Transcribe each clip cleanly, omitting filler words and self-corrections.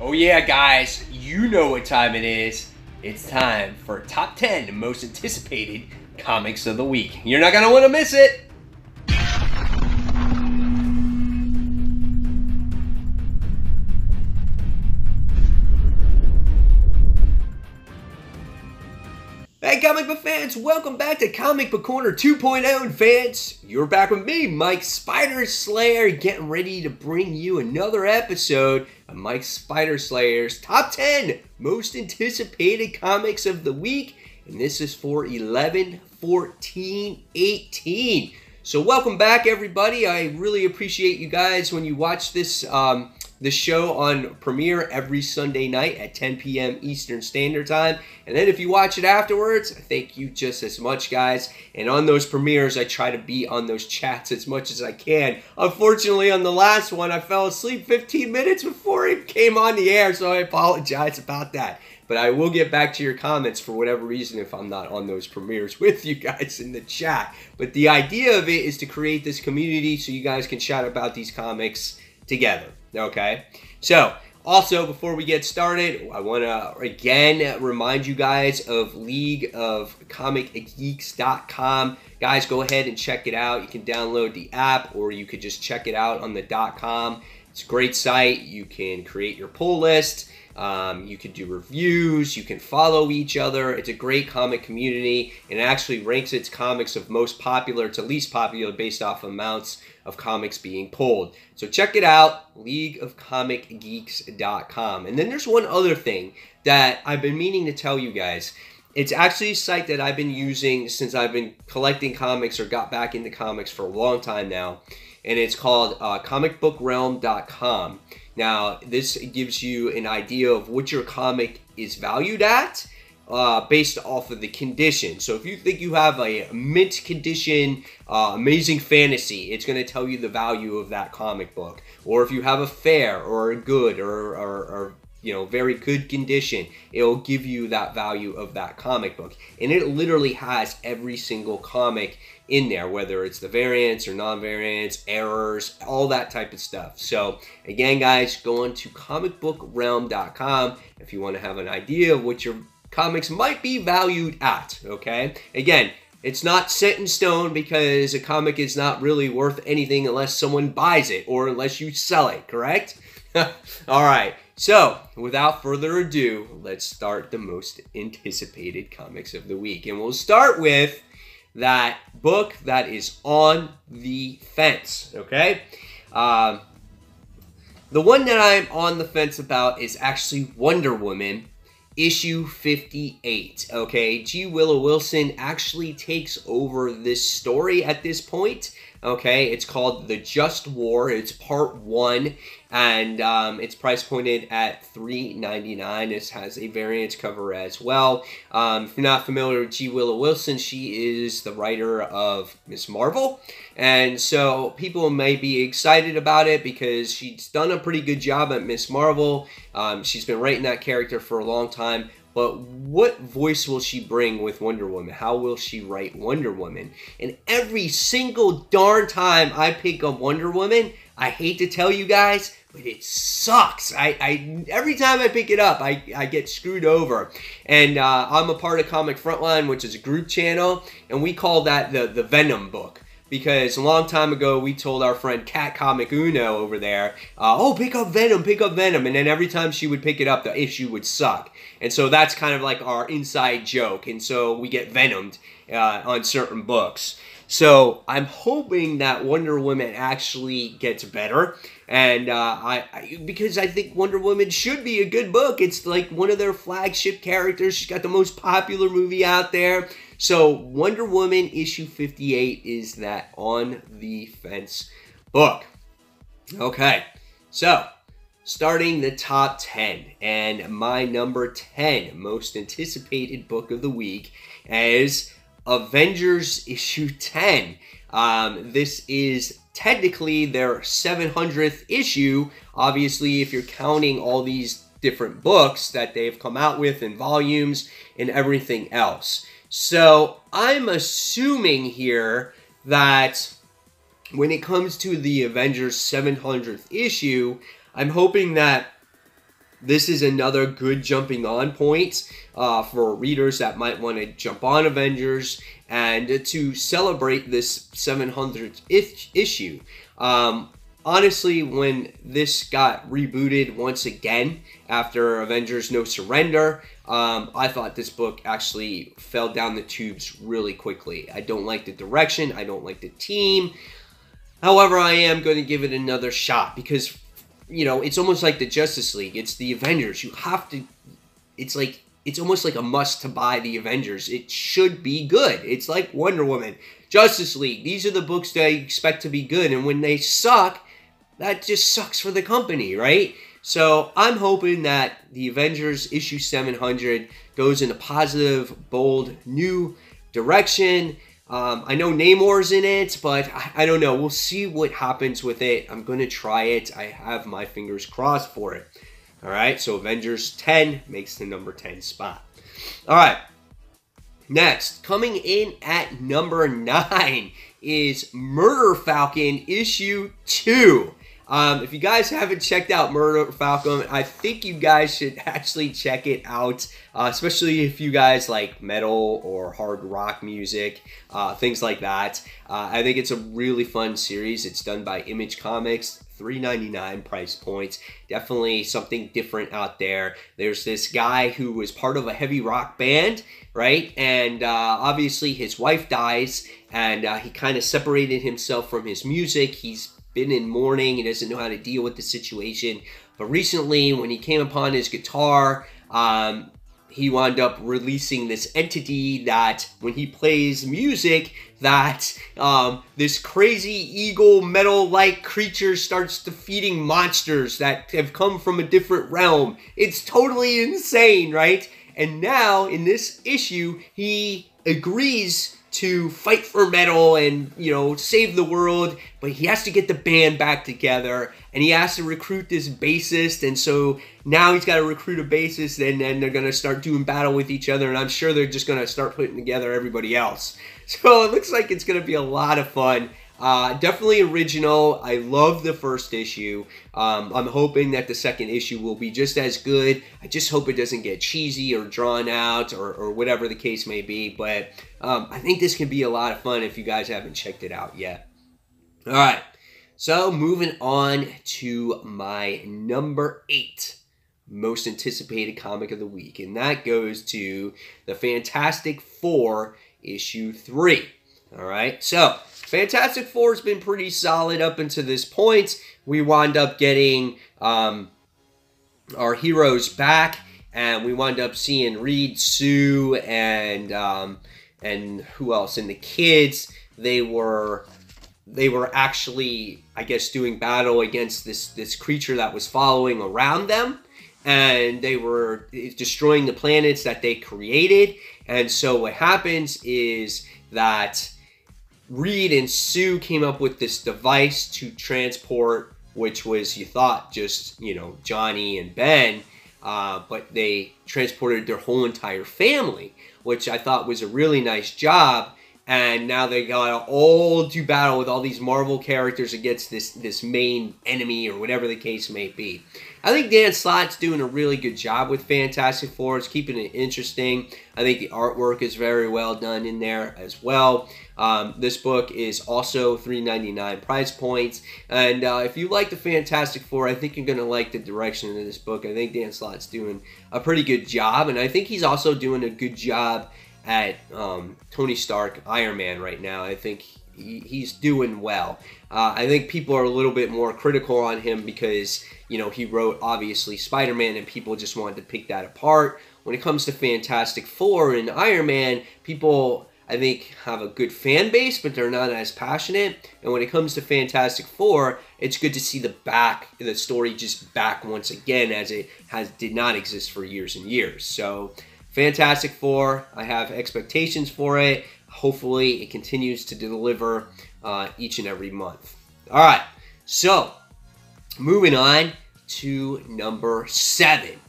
Oh yeah, guys, you know what time it is. It's time for top 10 most anticipated comics of the week. You're not gonna want to miss it. Hey comic book fans, welcome back to Comic Book Corner 2.0, and fans, you're back with me, Mike Spider Slayer, getting ready to bring you another episode of Mike Spider Slayer's Top 10 Most Anticipated Comics of the Week, and this is for 11/14/18. So welcome back, everybody. I really appreciate you guys when you watch this the show on premiere every Sunday night at 10 p.m. Eastern Standard Time. And then if you watch it afterwards, thank you just as much, guys. And on those premieres, I try to be on those chats as much as I can. Unfortunately, on the last one, I fell asleep 15 minutes before it came on the air, so I apologize about that. But I will get back to your comments for whatever reason if I'm not on those premieres with you guys in the chat. But the idea of it is to create this community so you guys can chat about these comics together. Okay, so also before we get started, I want to again remind you guys of leagueofcomicgeeks.com. Guys, go ahead and check it out. You can download the app or you could just check it out on the .com. It's a great site. You can create your pull list. You can do reviews, you can follow each other. It's a great comic community, and it actually ranks its comics of most popular to least popular based off amounts of comics being pulled. So check it out, leagueofcomicgeeks.com. And then there's one other thing that I've been meaning to tell you guys. It's actually a site that I've been using since I've been collecting comics or got back into comics for a long time now, and it's called comicbookrealm.com. Now, this gives you an idea of what your comic is valued at based off of the condition. So if you think you have a mint condition, amazing fantasy, it's going to tell you the value of that comic book. Or if you have a fair or a good or you know, very good condition, it'll give you that value of that comic book. And it literally has every single comic in there, whether it's the variants or non-variants, errors, all that type of stuff. So again, guys, go on to comicbookrealm.com if you want to have an idea of what your comics might be valued at, okay? Again, it's not set in stone because a comic is not really worth anything unless someone buys it or unless you sell it, correct? All right. So, without further ado, let's start the most anticipated comics of the week. And we'll start with that book that is on the fence, okay? The one that I'm on the fence about is actually Wonder Woman, issue 58, okay? G. Willow Wilson actually takes over this story at this point, okay? It's called The Just War. It's part 1, and it's price pointed at $3.99. It has a variant cover as well. If you're not familiar with G. Willow Wilson, she is the writer of Ms. Marvel, and so people may be excited about it because she's done a pretty good job at Ms. Marvel. She's been writing that character for a long time. But what voice will she bring with Wonder Woman? How will she write Wonder Woman? And every single darn time I pick up Wonder Woman, I hate to tell you guys, but it sucks. Every time I pick it up, I get screwed over. And I'm a part of Comic Frontline, which is a group channel, and we call that the Venom book. Because a long time ago, we told our friend Cat Comic Uno over there, oh, pick up Venom, pick up Venom. And then every time she would pick it up, the issue would suck. And so that's kind of like our inside joke. And so we get venomed on certain books. So I'm hoping that Wonder Woman actually gets better. And because I think Wonder Woman should be a good book. It's like one of their flagship characters. She's got the most popular movie out there. So Wonder Woman issue 58 is that on the fence book. Okay, so starting the top 10, and my number 10 most anticipated book of the week is Avengers issue 10. This is technically their 700th issue. Obviously, if you're counting all these different books that they've come out with in volumes and everything else. So I'm assuming here that when it comes to the Avengers 700th issue, I'm hoping that this is another good jumping on point for readers that might want to jump on Avengers and to celebrate this 700th issue. Honestly, when this got rebooted once again after Avengers No Surrender, I thought this book actually fell down the tubes really quickly. I don't like the direction. I don't like the team. However, I am going to give it another shot because, you know, it's almost like the Justice League. It's the Avengers. You have to, it's almost like a must to buy the Avengers. It should be good. It's like Wonder Woman, Justice League. These are the books that I expect to be good. And when they suck, that just sucks for the company, right? So I'm hoping that the Avengers issue 700 goes in a positive, bold, new direction. I know Namor's in it, but I don't know. We'll see what happens with it. I'm going to try it. I have my fingers crossed for it. All right, so Avengers 10 makes the number 10 spot. All right, next, coming in at number 9 is Murder Falcon issue 2. If you guys haven't checked out Murder Falcon, I think you guys should actually check it out, especially if you guys like metal or hard rock music, things like that. I think it's a really fun series. It's done by Image Comics, $3.99 price points. Definitely something different out there. There's this guy who was part of a heavy rock band, right? And obviously his wife dies, and he kind of separated himself from his music. He's been in mourning. He doesn't know how to deal with the situation. But recently, when he came upon his guitar, he wound up releasing this entity that when he plays music, that this crazy eagle metal-like creature starts defeating monsters that have come from a different realm. It's totally insane, right? And now, in this issue, he agrees to fight for metal and, you know, save the world, but he has to get the band back together, and he has to recruit this bassist, and so now he's got to recruit a bassist, and then they're going to start doing battle with each other, and I'm sure they're just going to start putting together everybody else. So it looks like it's going to be a lot of fun. Definitely original. I love the first issue. I'm hoping that the second issue will be just as good. I just hope it doesn't get cheesy or drawn out or whatever the case may be. But I think this can be a lot of fun if you guys haven't checked it out yet. All right. So moving on to my number 8 most anticipated comic of the week. And that goes to the Fantastic Four issue 3. All right. So Fantastic Four has been pretty solid up until this point. We wound up getting our heroes back, and we wound up seeing Reed, Sue, and who else? And the kids. They were actually, I guess, doing battle against this creature that was following around them, and they were destroying the planets that they created. And so what happens is that Reed and Sue came up with this device to transport, which was, you thought, just, you know, Johnny and Ben, but they transported their whole entire family, which I thought was a really nice job. And now they got to all do battle with all these Marvel characters against this main enemy or whatever the case may be. I think Dan Slott's doing a really good job with Fantastic Four. It's keeping it interesting. I think the artwork is very well done in there as well. This book is also $3.99 price points. And if you like the Fantastic Four, I think you're going to like the direction of this book. I think Dan Slott's doing a pretty good job. And I think he's also doing a good job at Tony Stark, Iron Man right now. I think he's doing well. I think people are a little bit more critical on him because, you know, he wrote, obviously, Spider-Man, and people just wanted to pick that apart. When it comes to Fantastic Four and Iron Man, people, I think, have a good fan base, but they're not as passionate. And when it comes to Fantastic Four, it's good to see the story just back once again, as it did not exist for years and years. So Fantastic Four, I have expectations for it. Hopefully, it continues to deliver each and every month. All right, so moving on to number 7.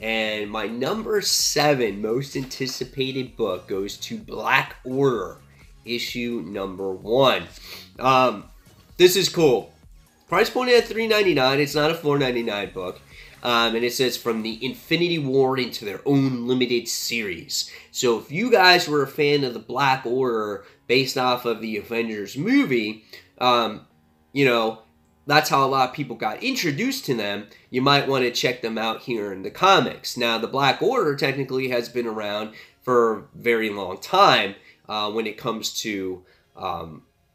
And my number 7 most anticipated book goes to Black Order, issue number 1. This is cool. Price point at $3.99. It's not a $4.99 book. and it says from the Infinity War into their own limited series. So if you guys were a fan of the Black Order based off of the Avengers movie, you know, that's how a lot of people got introduced to them. You might want to check them out here in the comics. Now, the Black Order technically has been around for a very long time when it comes to,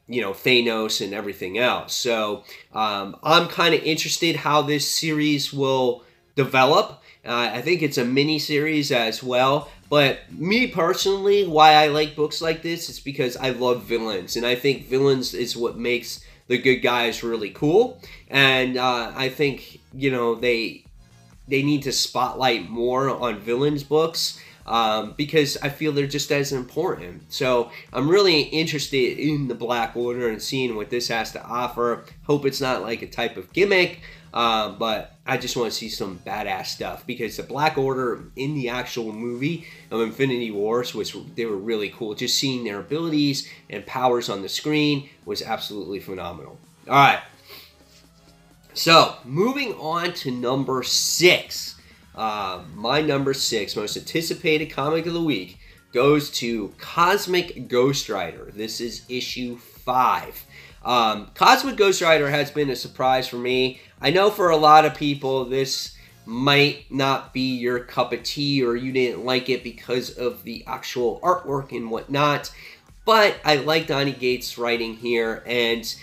you know, Thanos and everything else. So I'm kind of interested how this series will develop. I think it's a mini-series as well. But me personally, why I like books like this is because I love villains. And I think villains is what makes the good guys really cool. And I think, you know, they need to spotlight more on villains books because I feel they're just as important. So I'm really interested in the Black Order and seeing what this has to offer. Hope it's not like a type of gimmick, but I just want to see some badass stuff because the Black Order in the actual movie of Infinity Wars they were really cool. Just seeing their abilities and powers on the screen was absolutely phenomenal. All right. So, moving on to number 6. My number 6 most anticipated comic of the week goes to Cosmic Ghost Rider. This is issue 5. Cosmic Ghost Rider has been a surprise for me. I know for a lot of people this might not be your cup of tea or you didn't like it because of the actual artwork and whatnot, but I like Donny Cates' writing here, and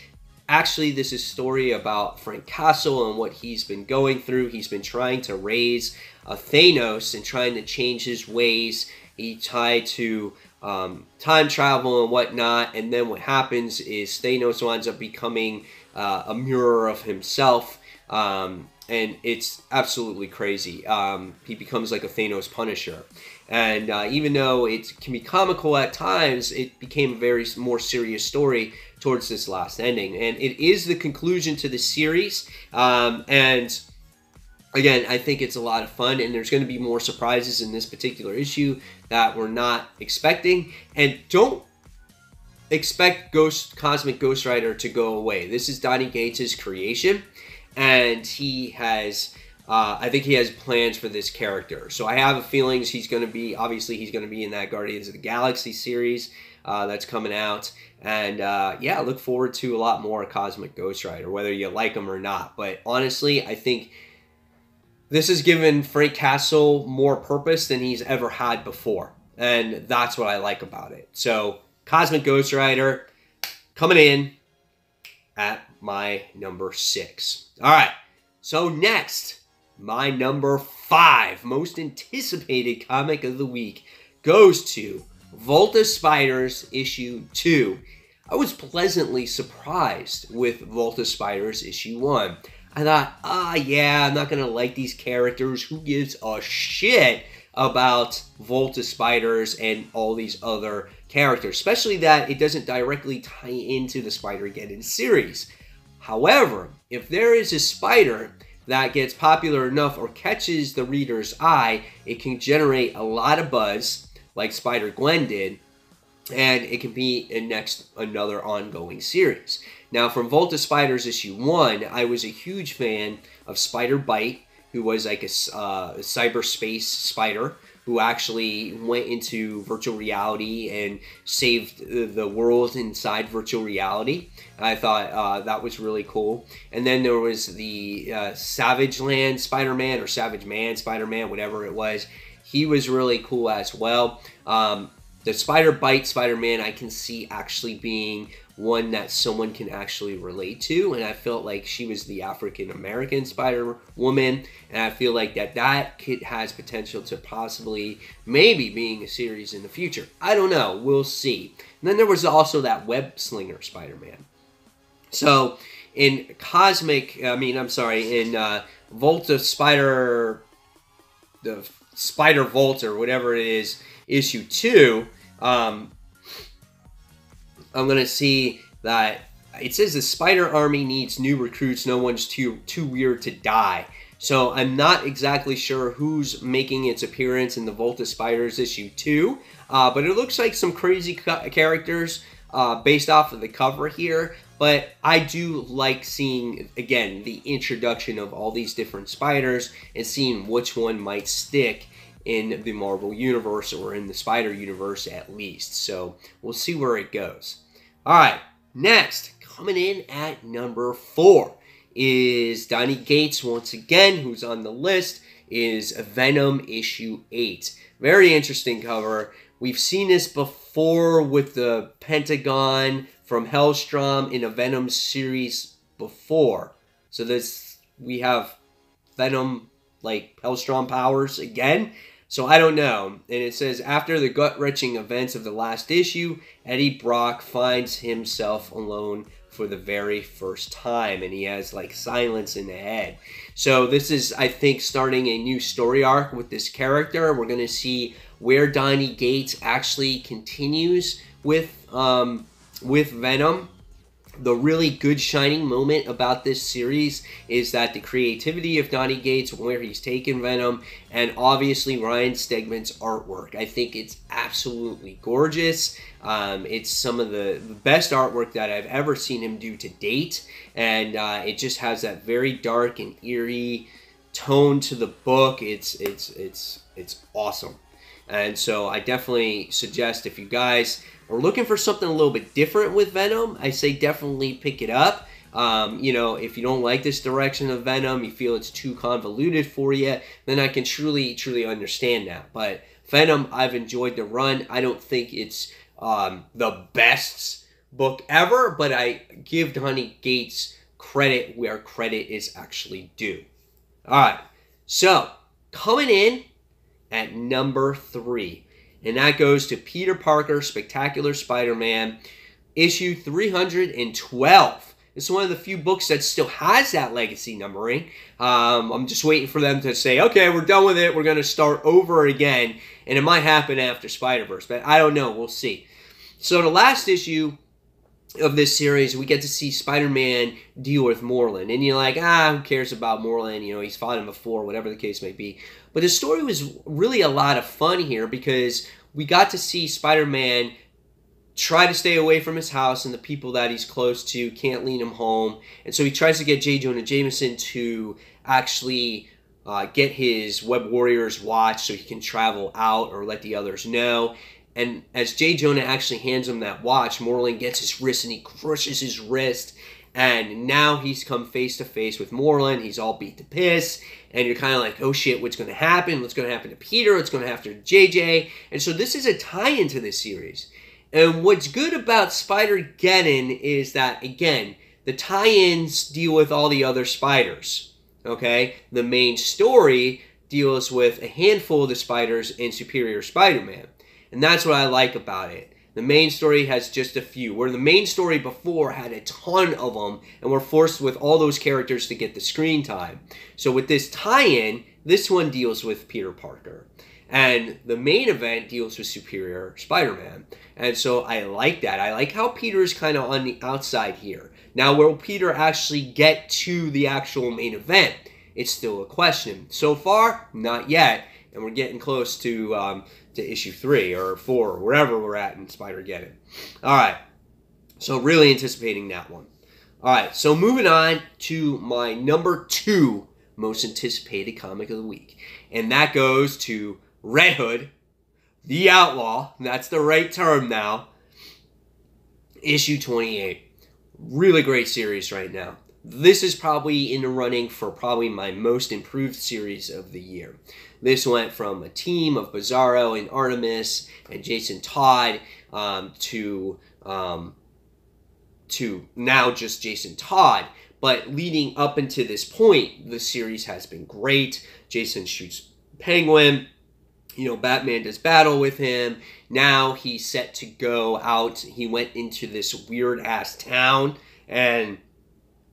actually this is a story about Frank Castle and what he's been going through. He's been trying to raise Thanos and trying to change his ways. He tried to time travel and whatnot, and then what happens is Thanos winds up becoming a mirror of himself, and it's absolutely crazy. He becomes like a Thanos Punisher, and even though it can be comical at times, it became a very more serious story towards this last ending, and it is the conclusion to the series, and again, I think it's a lot of fun, and there's going to be more surprises in this particular issue that we're not expecting. And don't expect Cosmic Ghost Rider to go away. This is Donny Cates' creation, and he has, I think he has plans for this character. So I have a feeling he's going to be, obviously he's going to be in that Guardians of the Galaxy series that's coming out. And yeah, look forward to a lot more Cosmic Ghost Rider, whether you like him or not. But honestly, I think this has given Frank Castle more purpose than he's ever had before. And that's what I like about it. So, Cosmic Ghost Rider coming in at my number 6. All right. So, next, my number 5 most anticipated comic of the week goes to Volta Spiders issue 2. I was pleasantly surprised with Volta Spiders issue 1. I thought, yeah, I'm not going to like these characters. Who gives a shit about Volta Spiders and all these other characters? Especially that it doesn't directly tie into the Spider-Geddon series. However, if there is a spider that gets popular enough or catches the reader's eye, it can generate a lot of buzz, like Spider-Gwen did, and it can be another ongoing series. Now, from Volta Spiders issue 1, I was a huge fan of Spider-Bite, who was like a cyberspace spider who actually went into virtual reality and saved the world inside virtual reality. I thought that was really cool. And then there was the Savage Land Spider-Man, or Savage Man Spider-Man, whatever it was. He was really cool as well. The Spider-Bite Spider-Man I can see actually being one that someone can actually relate to, and I felt like she was the African-American Spider-Woman, and I feel like that kid has potential to possibly maybe being a series in the future. I don't know. We'll see. And then there was also that Web-Slinger Spider-Man. So, in Volta Spider, the Spider-Volt, or whatever it is, issue 2, I'm going to see that it says the Spider Army needs new recruits. No one's too weird to die. So I'm not exactly sure who's making its appearance in the Volta Spiders issue 2. But it looks like some crazy characters. based off of the cover here. But I do like seeing, again, the introduction of all these different spiders and seeing which one might stick in the Marvel Universe, or in the Spider Universe at least. So we'll see where it goes. All right, next, coming in at number 4 is Donny Cates once again, who's on the list, is Venom issue 8. Very interesting cover. We've seen this before with the Pentagon from Hellstrom in a Venom series before. So we have Venom, like, Hellstrom powers again. So I don't know. And it says, after the gut-wrenching events of the last issue, Eddie Brock finds himself alone for the very first time. And he has, like, silence in the head. So this is, I think, starting a new story arc with this character. We're going to see where Donny Cates actually continues with Venom. The really good shining moment about this series is that the creativity of Donny Cates, where he's taken Venom, and obviously Ryan Stegman's artwork. I think it's absolutely gorgeous. It's some of the best artwork that I've ever seen him do to date, and it just has that very dark and eerie tone to the book. It's awesome. And so I definitely suggest, if you guys are looking for something a little bit different with Venom, I say definitely pick it up. You know, if you don't like this direction of Venom, you feel it's too convoluted for you, then I can truly understand that. But Venom, I've enjoyed the run. I don't think it's the best book ever, but I give Donny Cates credit where credit is actually due. All right, so coming in at number 3, and that goes to Peter Parker, Spectacular Spider-Man, issue 312. It's one of the few books that still has that legacy numbering. I'm just waiting for them to say, okay, we're done with it, we're going to start over again, and it might happen after Spider-Verse, but I don't know, we'll see. So the last issue of this series, we get to see Spider-Man deal with Morlun, and you're like, who cares about Morlun, you know, he's fought him before, whatever the case may be. But the story was really a lot of fun here, because we got to see Spider-Man try to stay away from his house, and the people that he's close to can't lead him home, and so he tries to get J. Jonah Jameson to actually get his Web Warriors watch so he can travel out or let the others know. And as J. Jonah actually hands him that watch, Morlun gets his wrist and he crushes his wrist. And now he's come face to face with Morlun. He's all beat to piss. And you're kind of like, oh shit, what's going to happen? What's going to happen to Peter? What's going to happen to JJ? And so this is a tie-in to this series. And what's good about Spider-Geddon is that, again, the tie-ins deal with all the other spiders. Okay? The main story deals with a handful of the spiders in Superior Spider-Man. And that's what I like about it. The main story has just a few, where the main story before had a ton of them, and we're forced with all those characters to get the screen time. So with this tie-in, this one deals with Peter Parker. And the main event deals with Superior Spider-Man. And so I like that. I like how Peter is kind of on the outside here. Now, will Peter actually get to the actual main event? It's still a question. So far, not yet. And we're getting close to issue 3 or 4 or wherever we're at in Spider-Geddon. All right. So really anticipating that one. All right. So moving on to my number 2 most anticipated comic of the week. And that goes to Red Hood, the Outlaw. That's the right term now. Issue 28. Really great series right now. This is probably in the running for probably my most improved series of the year. This went from a team of Bizarro and Artemis and Jason Todd to now just Jason Todd. But leading up until this point, the series has been great. Jason shoots Penguin. You know, Batman does battle with him. Now he's set to go out. He went into this weird-ass town, and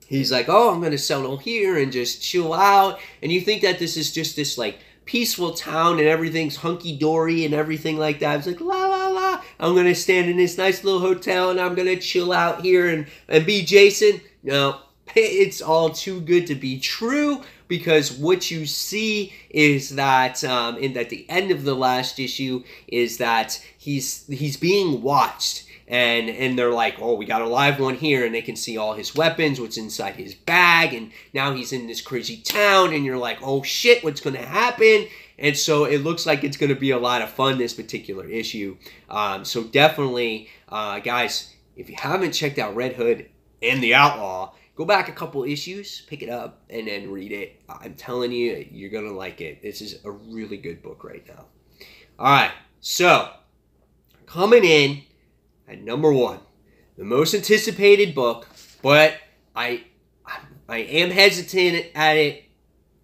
he's like, oh, I'm going to settle here and just chill out. And you think that this is just this, like, peaceful town and everything's hunky-dory and everything like that. It's like, la, la, la. I'm going to stand in this nice little hotel and I'm going to chill out here and be Jason. No, it's all too good to be true, because what you see is that at the end of the last issue is that he's being watched. and they're like, oh, we got a live one here, and they can see all his weapons, what's inside his bag, and now he's in this crazy town, and you're like, oh shit, what's going to happen? And so it looks like it's going to be a lot of fun, this particular issue. So definitely, guys, if you haven't checked out Red Hood and the Outlaw, go back a couple issues, pick it up, and then read it. I'm telling you, you're going to like it. This is a really good book right now. All right, so coming in at number 1, the most anticipated book, but I am hesitant at it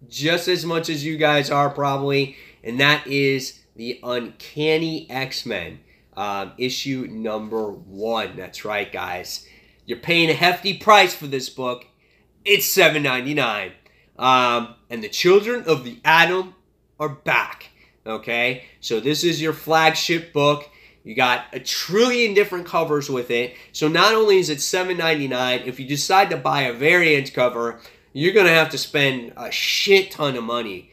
just as much as you guys are probably, and that is the Uncanny X-Men, issue number 1. That's right, guys. You're paying a hefty price for this book. It's $7.99. And the Children of the Atom are back. Okay? So this is your flagship book. You got a trillion different covers with it. So not only is it $7.99, if you decide to buy a variant cover, you're going to have to spend a shit ton of money.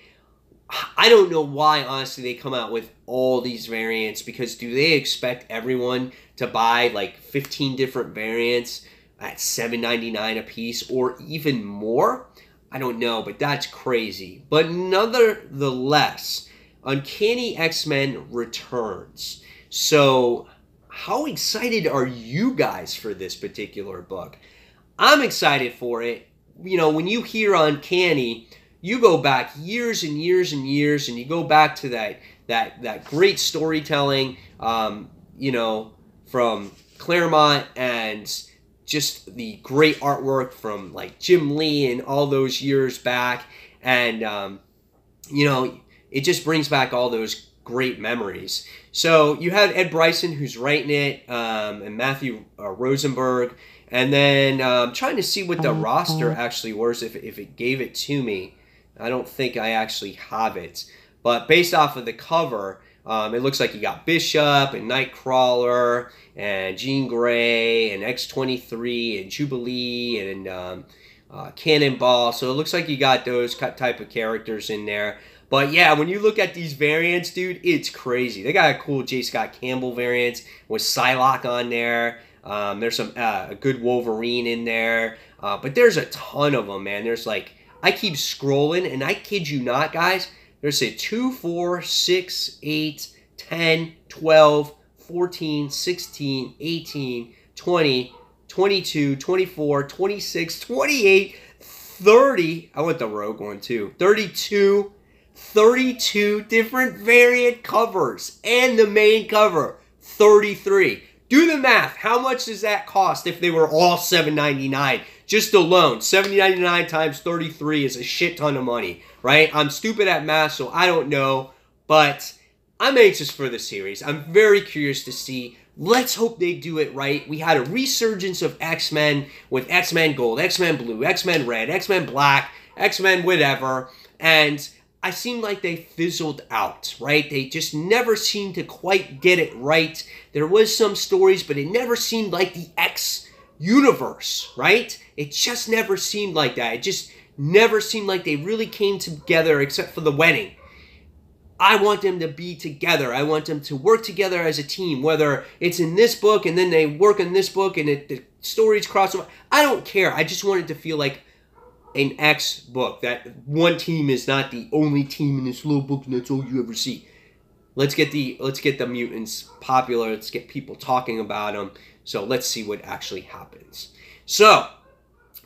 I don't know why, honestly, they come out with all these variants, because do they expect everyone to buy like 15 different variants at $7.99 a piece or even more? I don't know, but that's crazy. But nonetheless, Uncanny X-Men returns. So how excited are you guys for this particular book? I'm excited for it. You know, when you hear Uncanny, you go back years and years and years, and you go back to that great storytelling, you know, from Claremont, and just the great artwork from like Jim Lee and all those years back, and you know, it just brings back all those great memories. So you have Ed Bryson, who's writing it, and Matthew Rosenberg. And then I'm trying to see what the roster actually was, if it gave it to me. I don't think I actually have it. But based off of the cover, it looks like you got Bishop and Nightcrawler and Jean Grey and X-23 and Jubilee and Cannonball. So it looks like you got those type of characters in there. But yeah, when you look at these variants, dude, it's crazy. They got a cool J. Scott Campbell variant with Psylocke on there. There's some a good Wolverine in there, but there's a ton of them, man. There's like, I keep scrolling, and I kid you not, guys, there's a 2, 4, 6, 8, 10, 12, 14, 16, 18, 20, 22, 24, 26, 28, 30, I want the Rogue one too, 32 different variant covers, and the main cover, 33. Do the math. How much does that cost if they were all $7.99? Just alone. $7.99 times 33 is a shit ton of money, right? I'm stupid at math, so I don't know. But I'm anxious for the series. I'm very curious to see. Let's hope they do it right. We had a resurgence of X-Men with X-Men Gold, X-Men Blue, X-Men Red, X-Men Black, X-Men whatever. And I seem like they fizzled out, right? They just never seemed to quite get it right. There was some stories, but it never seemed like the X universe, right? It just never seemed like that. It just never seemed like they really came together, except for the wedding. I want them to be together. I want them to work together as a team, whether it's in this book and then they work in this book and the stories cross over. I don't care. I just want it to feel like an X book, that one team is not the only team in this little book and that's all you ever see. Let's get the mutants popular. Let's get people talking about them. So let's see what actually happens. So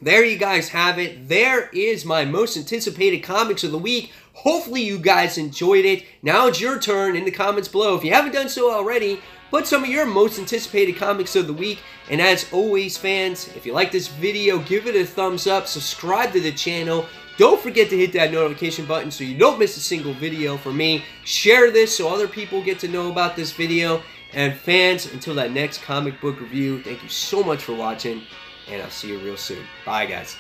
there you guys have it. There is my most anticipated comics of the week. Hopefully you guys enjoyed it. Now it's your turn in the comments below. If you haven't done so already, put some of your most anticipated comics of the week. And as always, fans, if you like this video, give it a thumbs up, subscribe to the channel. Don't forget to hit that notification button so you don't miss a single video from me. Share this so other people get to know about this video. And fans, until that next comic book review, thank you so much for watching, and I'll see you real soon. Bye, guys.